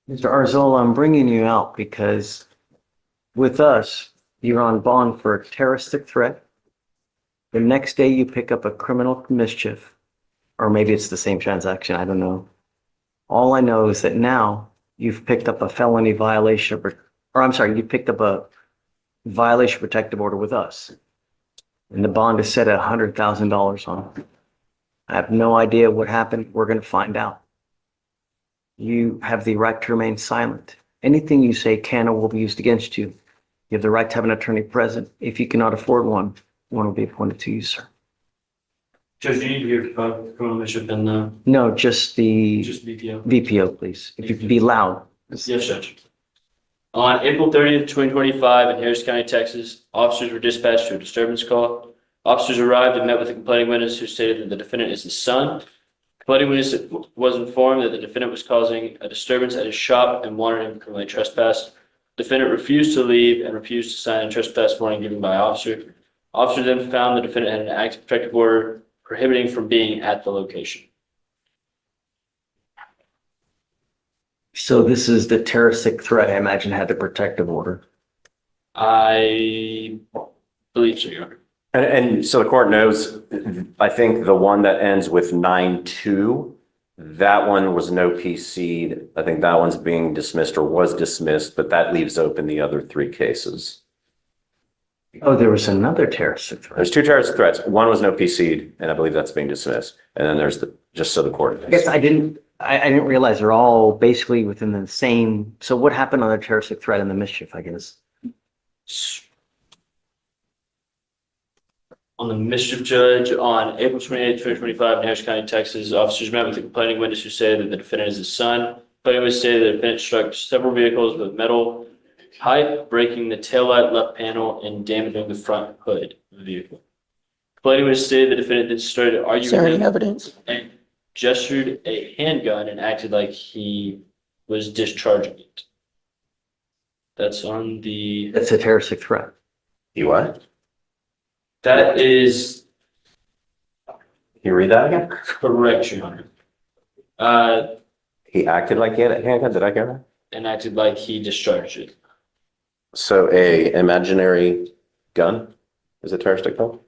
Mr. Arzola, I'm bringing you out because with us, you're on bond for a terroristic threat. The next day you pick up a criminal mischief, or maybe it's the same transaction. I don't know. All I know is that now you've picked up a felony violation, or I'm sorry, you picked up a violation protective order with us. And the bond is set at $100,000 on it. I have no idea what happened. We're going to find out. You have the right to remain silent. Anything you say can or will be used against you. You have the right to have an attorney present. If you cannot afford one, one will be appointed to you, sir. Judge, you need to hear about criminal mischief and No, just the just BPO. VPO, please. If you could be loud. Yes, Judge. On April 30th, 2025, in Harris County, Texas, officers were dispatched to a disturbance call. Officers arrived and met with the complaining witness who stated that the defendant is his son. Complaining witness was informed that the defendant was causing a disturbance at his shop and wanted him to criminally trespass. Defendant refused to leave and refused to sign a trespass warning given by officer. Officer then found the defendant had an active protective order prohibiting from being at the location. So this is the terroristic threat, I imagine, had the protective order. I believe so, Your Honor. And so the court knows, I think the one that ends with 9-2, that one was no PC. I think that one's being dismissed or was dismissed, but that leaves open the other three cases. Oh, there was another terroristic threat. There's two terrorist threats. One was no PC'd, and I believe that's being dismissed. And then there's just so the court knows. I guess I didn't realize they're all basically within the same. So what happened on the terroristic threat and the mischief, I guess? On the mischief, Judge, on April 28th, 2025, in Harris County, Texas, officers met with the complaining witness who said that the defendant is his son. Complaining witness stated that the defendant struck several vehicles with metal pipe, breaking the taillight left panel and damaging the front hood of the vehicle. Complaining witness stated the defendant then started arguing Is there any with him evidence? and gestured a handgun and acted like he was discharging it. That's on the, That's a terroristic threat. You what? that is Can you read that again? correct, Your Honor. He acted like he had a handgun. Did I get that? And acted like he discharged it. So a imaginary gun is a terroristic gun?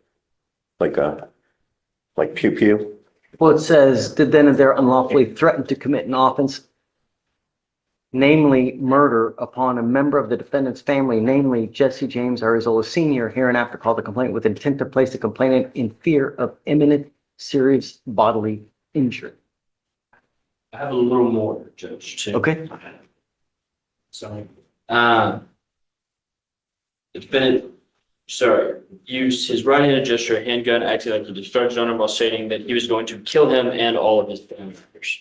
Like pew pew? Well, it says, did then and there unlawfully threaten to commit an offense, namely murder upon a member of the defendant's family, namely Jesse James Arzola Sr., hereinafter called the complaint with intent to place the complainant in fear of imminent serious bodily injury. I have a little more, Judge, too. Okay. Sorry. The defendant, used his right-handed gesture, a handgun, acting like he discharged on him while stating that he was going to kill him and all of his family members.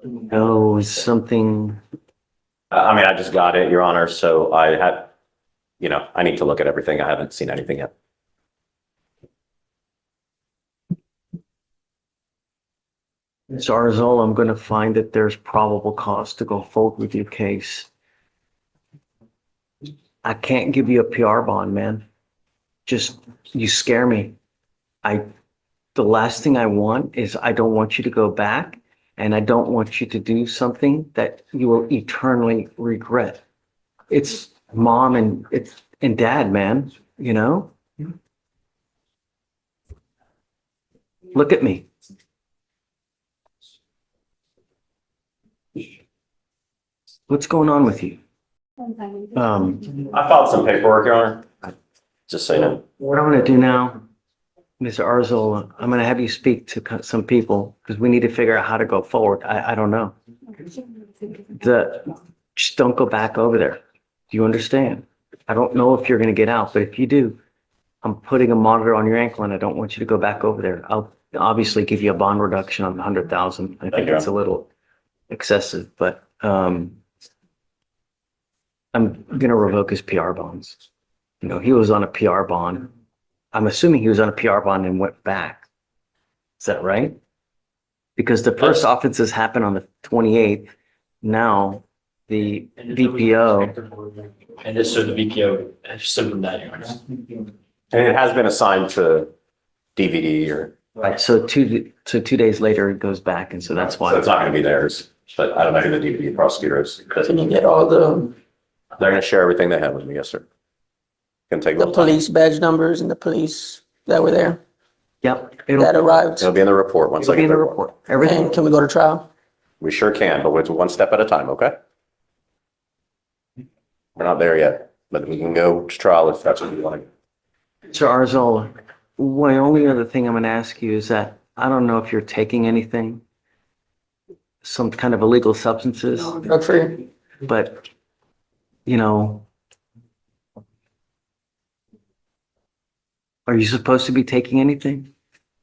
No, something. I mean, I just got it, Your Honor. So I had, I need to look at everything. I haven't seen anything yet. Ms. Arzola, I'm going to find that there's probable cause to go forward with your case. I can't give you a PR bond, man. Just, you scare me. The last thing I want is I don't want you to go back, and I don't want you to do something that you will eternally regret. It's mom and dad, man, Look at me. What's going on with you? I filed some paperwork, Your Honor. Just so you know. What I'm going to do now, Mr. Arzola, I'm going to have you speak to some people because we need to figure out how to go forward. I don't know. Just don't go back over there. Do you understand? I don't know if you're going to get out, but if you do, I'm putting a monitor on your ankle and I don't want you to go back over there. I'll obviously give you a bond reduction on the 100,000. I think it's a little excessive, but I'm going to revoke his PR bonds. He was on a PR bond. I'm assuming he was on a PR bond and went back. Is that right? Because the first offenses happened on the 28th. Now the VPO. And so the VPO has summoned that, Your Honor. And it has been assigned to DVD or, Right, so 2 days later, it goes back, and so that's so why. it's not gonna be theirs, but I don't know who the DVD prosecutor is. Can you get all They're gonna share everything they have with me, yes, sir. Can take a the little time. police badge numbers and the police that were there Yep, that arrived? It'll be in the report once I it'll be get in the the report. report. Everything. And can we go to trial? We sure can, but it's one step at a time, okay? We're not there yet, but we can go to trial if that's what you want. So Arzola, my only other thing I'm gonna ask you is that I don't know if you're taking anything, some kind of illegal substances, Drug free? but, you know, are you supposed to be taking anything?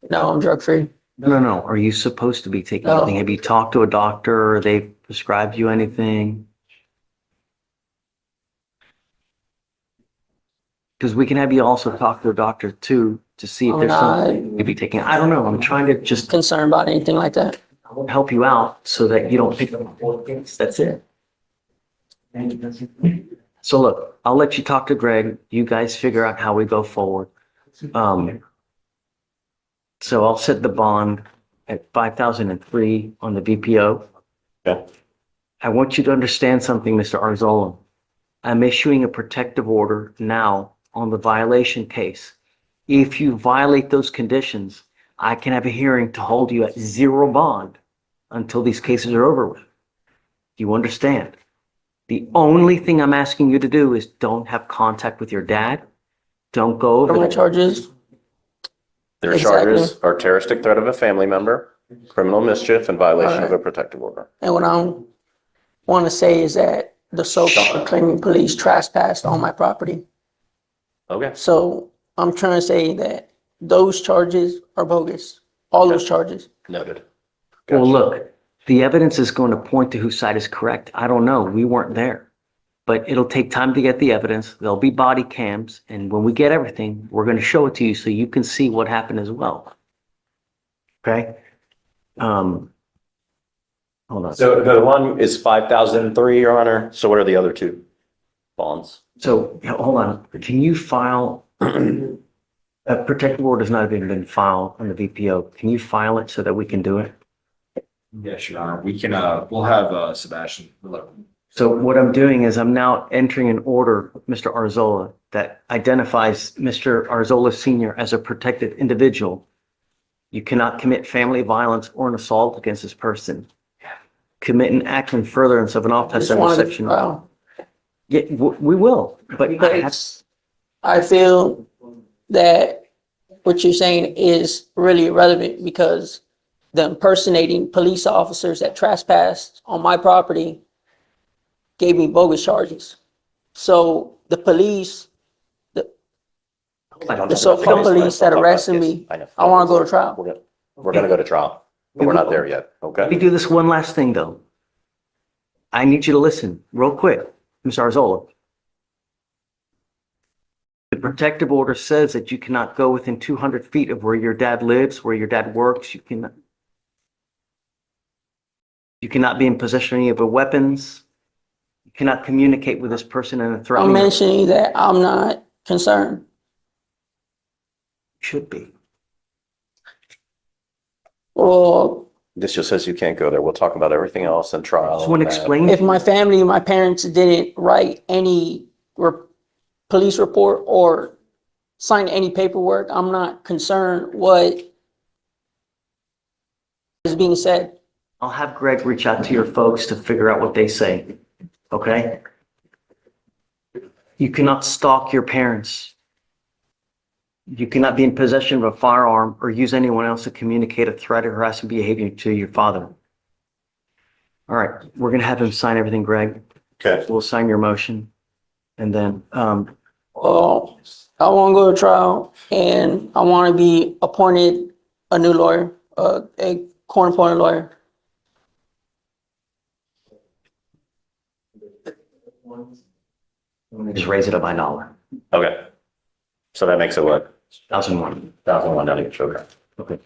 No, I'm drug free. No. Are you supposed to be taking No. anything? Have you talked to a doctor or they've prescribed you anything? Because we can have you also talk to a doctor too, to see if I'm there's not something to be taking. I don't know. I'm trying to just concerned about anything like that. help you out so that you don't pick up more things. That's it. So look, I'll let you talk to Greg. You guys figure out how we go forward. So I'll set the bond at 5,003 on the VPO. Okay. I want you to understand something, Mr. Arzola. I'm issuing a protective order now on the violation case. If you violate those conditions, I can have a hearing to hold you at zero bond until these cases are over with. Do you understand? The only thing I'm asking you to do is don't have contact with your dad. Don't go What are over my there. charges? Their Exactly. charges are terroristic threat of a family member, criminal mischief, and violation of a Alright. protective order. And what I want to say is that the so-called claiming police trespassed on my property. Okay. So I'm trying to say that those charges are bogus. All those charges. Noted. Well, Gotcha. look, the evidence is going to point to whose side is correct. I don't know. We weren't there. But it'll take time to get the evidence. There'll be body cams. And when we get everything, we're going to show it to you so you can see what happened as well. Okay? Hold on. So the one is 5,003, Your Honor. So what are the other two bonds? So hold on. Can you file, a protective order has not even been filed on the VPO. Can you file it so that we can do it? Yes, Your Honor. We can, we'll have, Sebastian. So what I'm doing is I'm now entering an order, Mr. Arzola, that identifies Mr. Arzola Senior as a protected individual. You cannot commit family violence or an assault against this person. Commit an act in furtherance of an offense Just under wanted to section. trial. Yeah, we will, but I have, Because I feel that what you're saying is really irrelevant because the impersonating police officers that trespassed on my property gave me bogus charges. So the police, the so-called police that arrested me, I want to go to trial. We're gonna go to trial, but we're not there yet, let me okay? do this one last thing though. I need you to listen real quick, Mr. Arzola. The protective order says that you cannot go within 200 feet of where your dad lives, where your dad works. You cannot be in possession of any of the weapons. You cannot communicate with this person in a I'm threatening. mentioning that I'm not concerned. Should be. Well, This just says you can't go there. We'll talk about everything else in trial. Just want to and that. explain. if my family, my parents didn't write any police report or sign any paperwork, I'm not concerned what is being said. I'll have Greg reach out to your folks to figure out what they say. Okay? You cannot stalk your parents. You cannot be in possession of a firearm or use anyone else to communicate a threat or harassing behavior to your father. All right, we're going to have him sign everything, Greg. Okay, We'll sign your motion. And then, Well, I want to go to trial and I want to be appointed a new lawyer, a court-appointed lawyer. just raise it up by $1. okay. So that makes it what? 1,001. 1,001 down each, okay. Okay.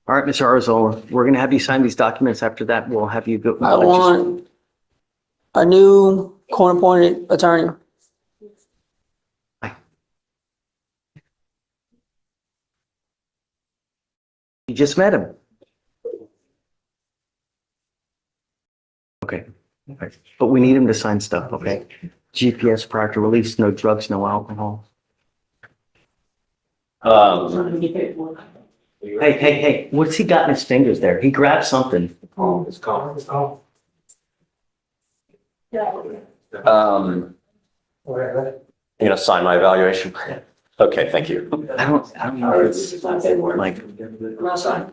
All right, Mr. Arzola, we're going to have you sign these documents. After that, we'll have you go. I want a new court-appointed attorney. just met him. Okay. Okay. But we need him to sign stuff, okay? GPS prior to release, no drugs, no alcohol. Hey, what's he got in his fingers there? He grabbed something. You gonna sign my evaluation? Okay, thank you. I don't know if it's like, I'm not signing.